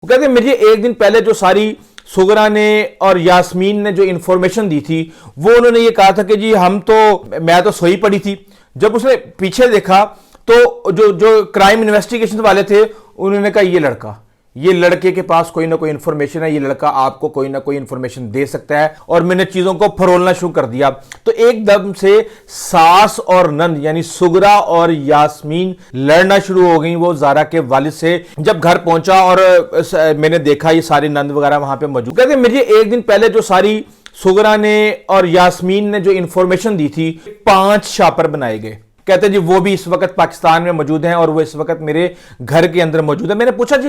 وہ کہتے ہیں مجھے ایک دن پہلے جو ساری سغرا نے اور یاسمین نے جو انفارمیشن دی تھی وہ انہوں نے یہ کہا تھا کہ جی میں تو سوئی پڑی تھی. جب اس نے پیچھے دیکھا تو جو کرائم انویسٹیگیشن والے تھے انہوں نے کہا یہ لڑکے کے پاس کوئی نہ کوئی انفارمیشن ہے, یہ لڑکا آپ کو کوئی نہ کوئی انفارمیشن دے سکتا ہے, اور میں نے چیزوں کو پھرولنا شروع کر دیا. تو ایک دم سے ساس اور نند یعنی سغرا اور یاسمین لڑنا شروع ہو گئیں وہ زارا کے والد سے. جب گھر پہنچا اور میں نے دیکھا یہ ساری نند وغیرہ وہاں پہ موجود. کہتے ہیں مجھے ایک دن پہلے جو ساری سغرا نے اور یاسمین نے جو انفارمیشن دی تھی 5 شاپر بنائے گئے. کہتے ہیں جی وہ بھی اس وقت پاکستان میں موجود ہیں اور وہ اس وقت میرے گھر کے اندر موجود ہے. میں نے پوچھا جی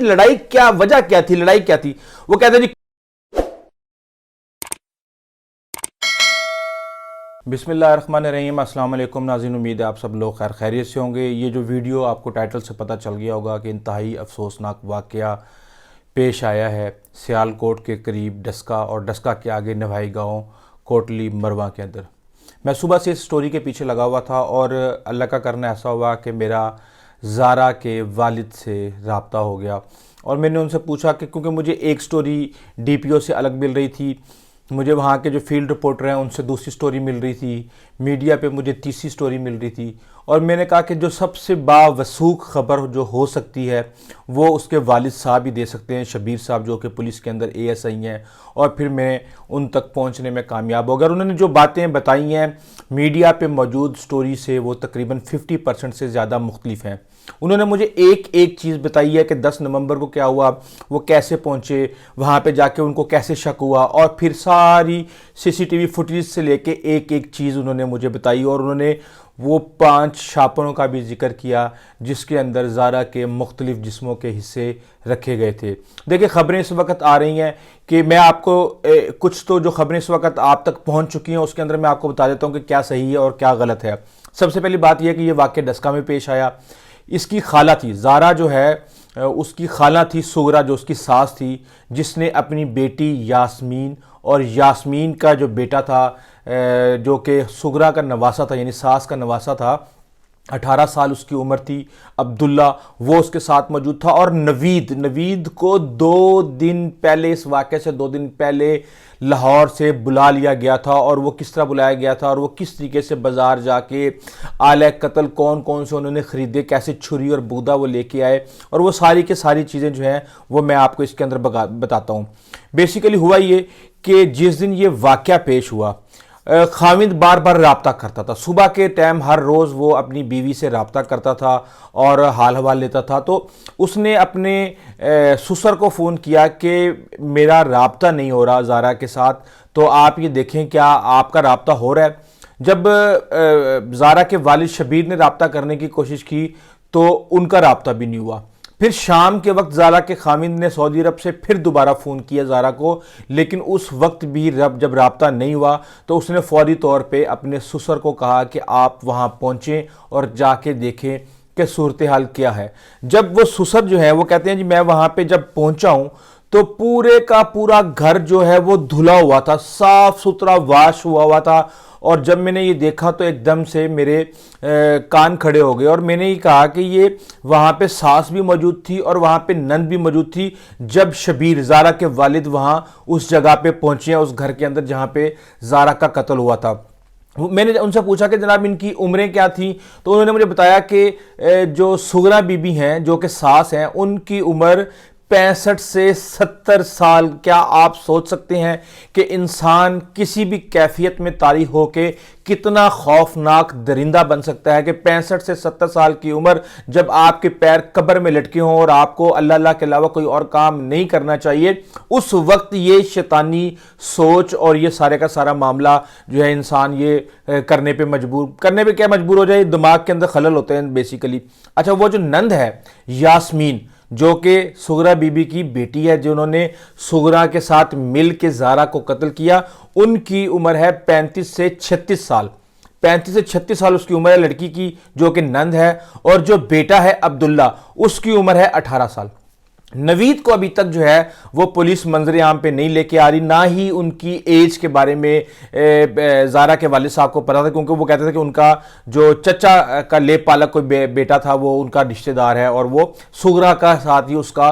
وجہ کیا تھی, لڑائی کیا تھی؟ وہ کہتے ہیں جی بسم اللہ الرحمن الرحیم. السلام علیکم ناظرین, امید ہے آپ سب لوگ خیر خیریت سے ہوں گے. یہ جو ویڈیو آپ کو ٹائٹل سے پتہ چل گیا ہوگا کہ انتہائی افسوسناک واقعہ پیش آیا ہے سیالکوٹ کے قریب ڈسکا اور ڈسکا کے آگے نوائی گاؤں کوٹلی مرواں کے اندر. میں صبح سے اس سٹوری کے پیچھے لگا ہوا تھا اور اللہ کا کرنا ایسا ہوا کہ میرا زارا کے والد سے رابطہ ہو گیا اور میں نے ان سے پوچھا کہ کیونکہ مجھے ایک سٹوری ڈی پی او سے الگ مل رہی تھی, مجھے وہاں کے جو فیلڈ رپورٹر ہیں ان سے دوسری سٹوری مل رہی تھی, میڈیا پہ مجھے تیسری سٹوری مل رہی تھی, اور میں نے کہا کہ جو سب سے باوثوق خبر جو ہو سکتی ہے وہ اس کے والد صاحب ہی دے سکتے ہیں, شبیر صاحب جو کہ پولیس کے اندر اے ایس آئی ہیں, اور پھر میں ان تک پہنچنے میں کامیاب ہو گیا. اور انہوں نے جو باتیں بتائی ہیں میڈیا پہ موجود سٹوری سے وہ تقریباً 50% سے زیادہ مختلف ہیں. انہوں نے مجھے ایک چیز بتائی ہے کہ 10 نومبر کو کیا ہوا, وہ کیسے پہنچے وہاں پہ جا کے, ان کو کیسے شک ہوا, اور پھر ساری سی سی ٹی وی فوٹیج سے لے کے ایک چیز انہوں نے مجھے بتائی. اور انہوں نے وہ 5 شاپروں کا بھی ذکر کیا جس کے اندر زارا کے مختلف جسموں کے حصے رکھے گئے تھے. دیکھیں خبریں اس وقت آ رہی ہیں کہ میں آپ کو کچھ تو جو خبریں اس وقت آپ تک پہنچ چکی ہیں اس کے اندر میں آپ کو بتا دیتا ہوں کہ کیا صحیح ہے اور کیا غلط ہے. سب سے پہلی بات یہ ہے کہ یہ واقعہ ڈسکا میں پیش آیا. اس کی خالہ تھی زارا جو ہے, اس کی خالہ تھی سغرا جو اس کی ساس تھی, جس نے اپنی بیٹی یاسمین اور یاسمین کا جو بیٹا تھا جو کہ سغرا کا نواسا تھا یعنی ساس کا نواسا تھا, 18 سال اس کی عمر تھی, عبداللہ, وہ اس کے ساتھ موجود تھا. اور نوید کو 2 دن پہلے, اس واقعے سے 2 دن پہلے لاہور سے بلا لیا گیا تھا. اور وہ کس طرح بلایا گیا تھا اور وہ کس طریقے سے بازار جا کے آلہ قتل کون سے انہوں نے خریدے, کیسے چھری اور بودا وہ لے کے آئے, اور وہ ساری کے ساری چیزیں جو ہیں وہ میں آپ کو اس کے اندر بتاتا ہوں. بیسیکلی ہوا یہ کہ جس دن یہ واقعہ پیش ہوا خاوند بار رابطہ کرتا تھا. صبح کے ٹائم ہر روز وہ اپنی بیوی سے رابطہ کرتا تھا اور حال حوال لیتا تھا. تو اس نے اپنے سسر کو فون کیا کہ میرا رابطہ نہیں ہو رہا زارا کے ساتھ, تو آپ یہ دیکھیں کیا آپ کا رابطہ ہو رہا ہے. جب زارا کے والد شبیر نے رابطہ کرنے کی کوشش کی تو ان کا رابطہ بھی نہیں ہوا. پھر شام کے وقت زارا کے خاوند نے سعودی عرب سے پھر دوبارہ فون کیا زارا کو, لیکن اس وقت بھی جب رابطہ نہیں ہوا تو اس نے فوری طور پہ اپنے سسر کو کہا کہ آپ وہاں پہنچیں اور جا کے دیکھیں کہ صورتحال کیا ہے. جب وہ سسر جو ہے وہ کہتے ہیں جی میں وہاں پہ جب پہنچا ہوں تو پورے کا پورا گھر جو ہے وہ دھلا ہوا تھا, صاف ستھرا واش ہوا تھا. اور جب میں نے یہ دیکھا تو ایک دم سے میرے کان کھڑے ہو گئے, اور میں نے یہ کہا کہ یہ وہاں پہ ساس بھی موجود تھی اور وہاں پہ نند بھی موجود تھی جب شبیر زارا کے والد وہاں اس جگہ پہ پہنچے ہیں, اس گھر کے اندر جہاں پہ زارا کا قتل ہوا تھا. میں نے ان سے پوچھا کہ جناب ان کی عمریں کیا تھیں, تو انہوں نے مجھے بتایا کہ جو سغرا بی بی ہیں جو کہ ساس ہیں ان کی عمر 65 سے 70 سال. کیا آپ سوچ سکتے ہیں کہ انسان کسی بھی کیفیت میں طاری ہو کے کتنا خوفناک درندہ بن سکتا ہے کہ 65 سے 70 سال کی عمر جب آپ کے پیر قبر میں لٹکے ہوں اور آپ کو اللہ کے علاوہ کوئی اور کام نہیں کرنا چاہیے, اس وقت یہ شیطانی سوچ اور یہ سارے کا سارا معاملہ جو ہے انسان یہ کرنے پہ کیا مجبور ہو جائے, دماغ کے اندر خلل ہوتے ہیں بیسیکلی. اچھا وہ جو نند ہے یاسمین جو کہ سغرا بی بی کی بیٹی ہے, جنہوں نے سغرا کے ساتھ مل کے زارا کو قتل کیا, ان کی عمر ہے 35 سے 36 سال. 35 سے 36 سال اس کی عمر ہے لڑکی کی جو کہ نند ہے, اور جو بیٹا ہے عبداللہ اس کی عمر ہے 18 سال. نوید کو ابھی تک جو ہے وہ پولیس منظر عام پہ نہیں لے کے آ رہی, نہ ہی ان کی ایج کے بارے میں زارا کے والد صاحب کو پتا تھا, کیونکہ وہ کہتے تھے کہ ان کا جو چچا کا لیپ پالک کوئی بیٹا تھا وہ ان کا رشتہ دار ہے اور وہ سغرا کا ساتھ ہی اس کا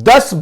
10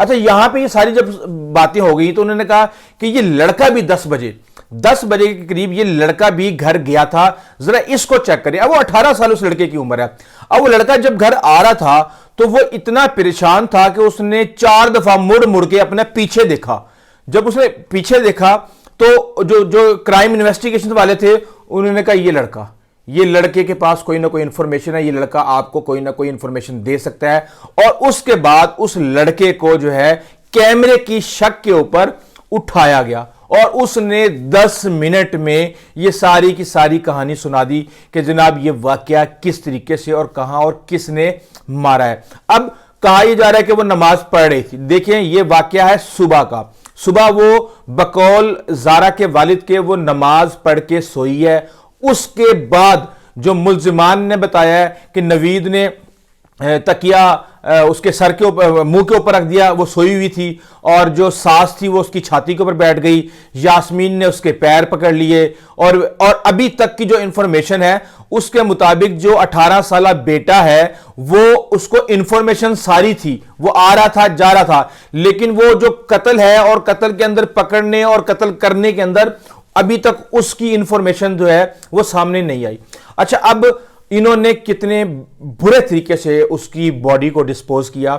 اچھا یہاں پہ یہ ساری جب باتیں ہو گئی تو انہوں نے کہا کہ یہ لڑکا بھی 10 بجے کے قریب یہ لڑکا بھی گھر گیا تھا, ذرا اس کو چیک کریں. اب وہ 18 سال اس لڑکے کی عمر ہے. اب وہ لڑکا جب گھر آ رہا تھا تو وہ اتنا پریشان تھا کہ اس نے 4 دفعہ مڑ کے اپنے پیچھے دیکھا. جب اس نے پیچھے دیکھا تو جو کرائم انویسٹیگیشن والے تھے انہوں نے کہا یہ لڑکے کے پاس کوئی نہ کوئی انفارمیشن ہے, یہ لڑکا آپ کو کوئی نہ کوئی انفارمیشن دے سکتا ہے. اور اس کے بعد اس لڑکے کو جو ہے کیمرے کی شک کے اوپر اٹھایا گیا اور اس نے 10 منٹ میں یہ ساری کی ساری کہانی سنا دی کہ جناب یہ واقعہ کس طریقے سے اور کہاں اور کس نے مارا ہے. اب کہا یہ جا رہا ہے کہ وہ نماز پڑھ رہی تھی. دیکھیں یہ واقعہ ہے صبح کا. صبح وہ بقول زارا کے والد کے وہ نماز پڑھ کے سوئی ہے. اس کے بعد جو ملزمان نے بتایا ہے کہ نوید نے تکیہ اس کے سر کے اوپر منہ کے اوپر رکھ دیا, وہ سوئی ہوئی تھی, اور جو ساس تھی وہ اس کی چھاتی کے اوپر بیٹھ گئی. یاسمین نے اس کے پیر پکڑ لیے, اور ابھی تک کی جو انفارمیشن ہے اس کے مطابق جو 18 سالہ بیٹا ہے وہ اس کو انفارمیشن ساری تھی, وہ آ رہا تھا جا رہا تھا, لیکن وہ جو قتل ہے اور قتل کے اندر پکڑنے اور قتل کرنے کے اندر ابھی تک اس کی انفارمیشن جو ہے وہ سامنے نہیں آئی. اچھا اب انہوں نے کتنے برے طریقے سے اس کی باڈی کو ڈسپوز کیا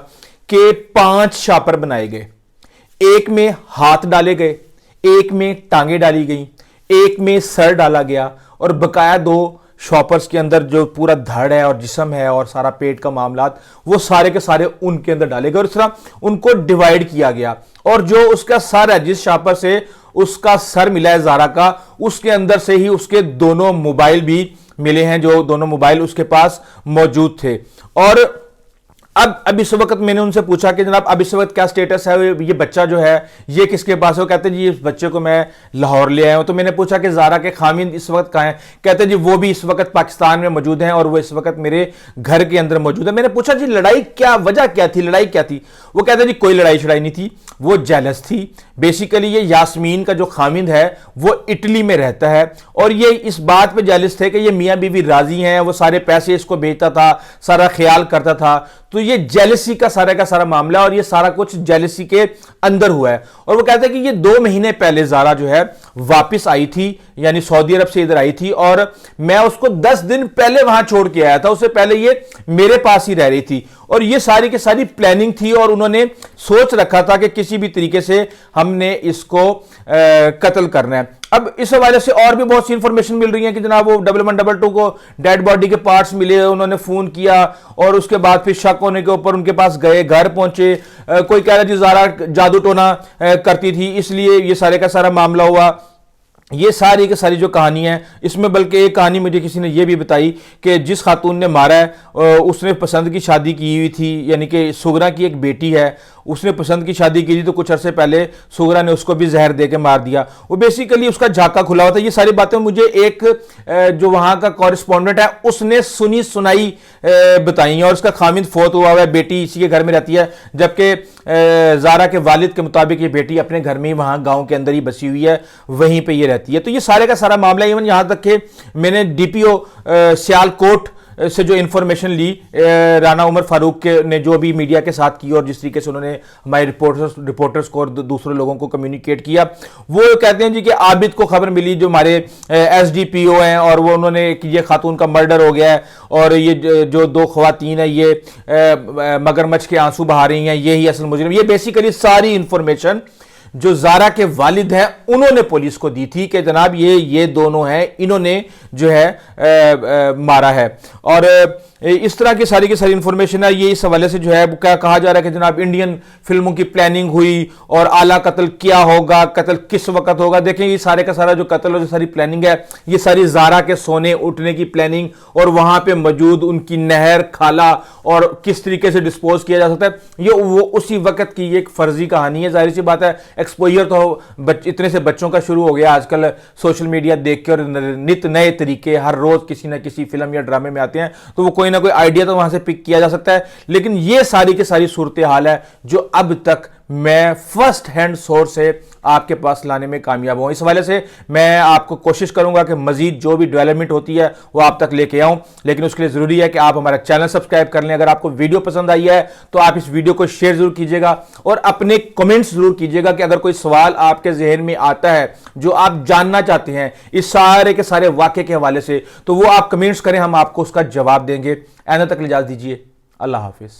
کہ 5 شاپر بنائے گئے. ایک میں ہاتھ ڈالے گئے, ایک میں ٹانگیں ڈالی گئیں, ایک میں سر ڈالا گیا, اور بقایا 2 شاپرز کے اندر جو پورا دھڑ ہے اور جسم ہے اور سارا پیٹ کا معاملات وہ سارے کے سارے ان کے اندر ڈالے گئے, اور اس طرح ان کو ڈیوائیڈ کیا گیا. اور جو اس کا سر ہے, جس شاپر سے اس کا سر ملا ہے زارا کا, اس کے اندر سے ہی اس کے دونوں موبائل بھی ملے ہیں, جو دونوں موبائل اس کے پاس موجود تھے. اور اب اس وقت میں نے ان سے پوچھا کہ جناب اب اس وقت کیا سٹیٹس ہے, یہ بچہ جو ہے یہ کس کے پاس ہے؟ وہ کہتے ہیں جی اس بچے کو میں لاہور لے آیا ہوں. تو میں نے پوچھا کہ زارا کے خامند اس وقت کہاں ہیں؟ کہتے ہیں جی وہ بھی اس وقت پاکستان میں موجود ہیں اور وہ اس وقت میرے گھر کے اندر موجود ہے. میں نے پوچھا جی لڑائی کیا وجہ کیا تھی, لڑائی کیا تھی؟ وہ کہتے ہیں جی کوئی لڑائی شڑائی نہیں تھی, وہ جیلس تھی. بیسیکلی یہ یاسمین کا جو خامند ہے وہ اٹلی میں رہتا ہے, اور یہ اس بات پہ جیلس تھے کہ یہ میاں بیوی راضی ہیں, وہ سارے پیسے اس کو بھیجتا تھا, سارا خیال کرتا تھا. تو یہ جیلسی کا سارا معاملہ ہے, اور یہ سارا کچھ جیلسی کے اندر ہوا ہے. اور وہ کہتے ہیں کہ یہ 2 مہینے پہلے زارا جو ہے واپس آئی تھی, یعنی سعودی عرب سے ادھر آئی تھی, اور میں اس کو 10 دن پہلے وہاں چھوڑ کے آیا تھا. اس سے پہلے یہ میرے پاس ہی رہ رہی تھی, اور یہ ساری کی ساری پلاننگ تھی, اور انہوں نے سوچ رکھا تھا کہ کسی بھی طریقے سے ہم نے اس کو قتل کرنا ہے. اب اس حوالے سے اور بھی بہت سی انفارمیشن مل رہی ہیں کہ جناب وہ 1122 کو ڈیڈ باڈی کے پارٹس ملے, انہوں نے فون کیا, اور اس کے بعد پھر شک ہونے کے اوپر ان کے پاس گئے, گھر پہنچے. کوئی کہہ رہا جی زارا جادو ٹونا کرتی تھی اس لیے یہ سارے کا سارا معاملہ ہوا. یہ ساری کی ساری جو کہانی ہے اس میں, بلکہ ایک کہانی مجھے کسی نے یہ بھی بتائی کہ جس خاتون نے مارا ہے اس نے پسند کی شادی کی ہوئی تھی, یعنی کہ سغرا کی ایک بیٹی ہے, اس نے پسند کی شادی کی تھی, تو کچھ عرصے پہلے سغرا نے اس کو بھی زہر دے کے مار دیا. وہ بیسیکلی اس کا جھاکا کھلا ہوا تھا. یہ ساری باتیں مجھے ایک جو وہاں کا کورسپونڈنٹ ہے اس نے سنی سنائی بتائی ہیں, اور اس کا خامند فوت ہوا ہے, بیٹی اسی کے گھر میں رہتی ہے, جبکہ زارا کے والد کے مطابق یہ بیٹی اپنے گھر میں وہاں گاؤں کے اندر ہی بسی ہوئی ہے, وہیں پہ یہ رہتی ہے. تو یہ سارے کا سارا معاملہ, ایون یہاں تک کہ میں نے ڈی پی او سیالکوٹ سے جو انفارمیشن لی, رانا عمر فاروق نے جو بھی میڈیا کے ساتھ کی اور جس طریقے سے انہوں نے ہمارے رپورٹرز کو اور دوسرے لوگوں کو کمیونیکیٹ کیا, وہ کہتے ہیں جی کہ عابد کو خبر ملی جو ہمارے ایس ڈی پی او ہیں, اور وہ انہوں نے کہ یہ خاتون کا مرڈر ہو گیا ہے, اور یہ جو 2 خواتین ہیں یہ مگرمچھ کے آنسو بہا رہی ہیں, یہی اصل مجرم. یہ بیسیکلی ساری انفارمیشن جو زارا کے والد ہیں انہوں نے پولیس کو دی تھی کہ جناب یہ دونوں ہیں, انہوں نے جو ہے مارا ہے. اور اس طرح کی ساری انفارمیشن ہے. یہ اس حوالے سے جو ہے کیا کہا جا رہا ہے کہ جناب انڈین فلموں کی پلاننگ ہوئی, اور اعلیٰ قتل کیا ہوگا, قتل کس وقت ہوگا. دیکھیں یہ سارے کا سارا جو قتل اور جو ساری پلاننگ ہے, یہ ساری زارا کے سونے اٹھنے کی پلاننگ, اور وہاں پہ موجود ان کی نہر کھالا اور کس طریقے سے ڈسپوز کیا جا سکتا ہے, یہ وہ اسی وقت کی ایک فرضی کہانی ہے. ظاہر سی بات ہے ایکسپوئر تو اتنے سے بچوں کا شروع ہو گیا آج کل سوشل میڈیا دیکھ کے, اور نت نئے طریقے ہر روز کسی نہ کسی فلم یا ڈرامے میں آتے ہیں, تو وہ کوئی نہ کوئی آئیڈیا تو وہاں سے پک کیا جا سکتا ہے. لیکن یہ ساری کی ساری صورتحال ہے جو اب تک میں فرسٹ ہینڈ سورس سے آپ کے پاس لانے میں کامیاب ہوں. اس حوالے سے میں آپ کو کوشش کروں گا کہ مزید جو بھی ڈیولپمنٹ ہوتی ہے وہ آپ تک لے کے آؤں, لیکن اس کے لیے ضروری ہے کہ آپ ہمارا چینل سبسکرائب کر لیں. اگر آپ کو ویڈیو پسند آئی ہے تو آپ اس ویڈیو کو شیئر ضرور کیجیے گا اور اپنے کمنٹس ضرور کیجیے گا کہ اگر کوئی سوال آپ کے ذہن میں آتا ہے جو آپ جاننا چاہتے ہیں اس سارے کے سارے واقعے کے حوالے سے, تو وہ آپ کمنٹس کریں, ہم آپ کو اس کا جواب دیں گے. آئندہ تک اجازت دیجیے. اللہ حافظ.